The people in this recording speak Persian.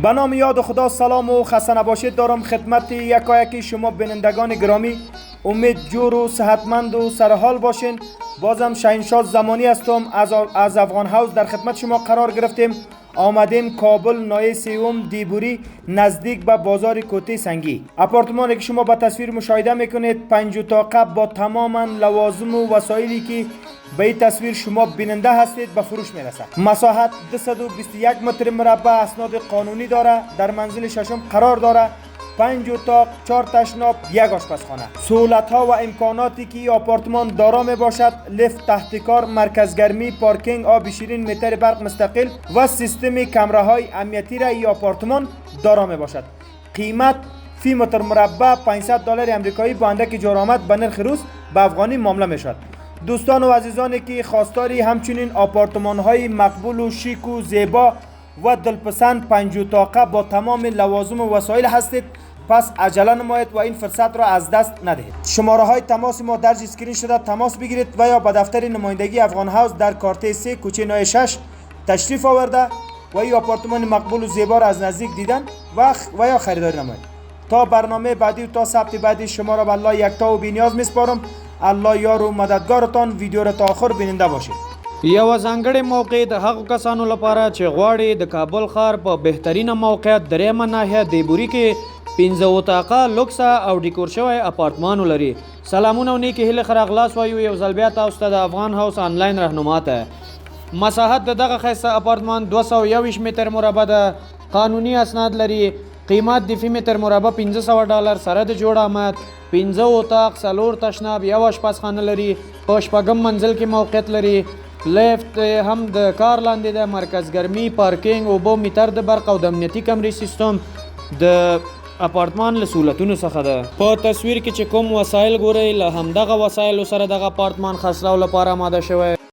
به نام یاد خدا سلام و خسته نباشید دارم خدمت یکایک شما بینندگان گرامی. امید جور و صحتمند و سرحال باشین. بازم شاهینشاه زمانی هستم از افغان هاوس در خدمت شما قرار گرفتیم. آمدیم کابل نایه سیوم دیبوری نزدیک به بازار کوته سنگی. آپارتمانی که شما به تصویر مشاهده میکنید 5 اتاقه با تماما لوازم و وسایلی که به این تصویر شما بیننده هستید به فروش میرسه. مساحت 221 متر مربع اسناد قانونی داره. در منزل ششم قرار داره. 5 اتاق، 4 تشناب، 1 آشپزخانه. سهولت ها و امکاناتی که این آپارتمان دارا می باشد: لیفت تحت کار، مرکز گرمی، پارکینگ، آب شیرین، متر برق مستقل و سیستم کامره های امنیتی را این آپارتمان دارا می باشد. قیمت فی متر مربع $500 امریکایی با اندک جرامت به نرخ روز به افغانی معامله می شود. دوستان و عزیزانی که خواستاری همچنین آپارتمان های مقبول و شیک و زیبا و دلپسند 5 اتاقه با تمام لوازم و وسایل هستید، پس عجله نمایید و این فرصت را از دست ندهید. شماره های تماس ما درج اسکرین شده، تماس بگیرید و یا به دفتر نمایندگی افغان هاوس در کارته 3 کوچه نای 6 تشریف آورده و این آپارتمان مقبول و زیبا را از نزدیک دیدن و یا خریداری نمایید. تا برنامه بعدی و تا ثبت بعدی شما را به الله یکتا و بی‌نیاز میسپارم. الله یار و مددگارتان. ویډیو را تا آخر بیننده باشید. یو ځانګړې موقع د هغو کسانو لپاره چې غواړي د کابل ښار په بهترینه موقعیت دریمه ناحیه دیبوري کې 15 اتاقه لوکسه او ډیکور شوی اپارتمان ولري. سلامونه او نیکې هیلې ښه راغلاست وایو یو ځل بیا تاسو ته د افغان هاوس آنلاین رهنما ته. مساحت د دغه ښایسته اپارتمان 221 متر مربع ده. قانوني اسناد لري. قیمت د فی متر مربع $500 سره د جوړ آمد. 15 اتاق، 4 تشناب، 1 آشپزخانه لري. په شپږم منزل کې موقعیت لري. لیفت هم د کار لاندې ده. مرکز ګرمي، پارکینګ، اوبه، میټر د برق او د امنیتي کمرې سیستم د اپارتمان له سهولتونو څخه ده. په تصویر کې چې کوم وسایل ګورئ له همدغه وسایلو سره دغه اپارتمان خرڅلاو لپاره آماده شوی.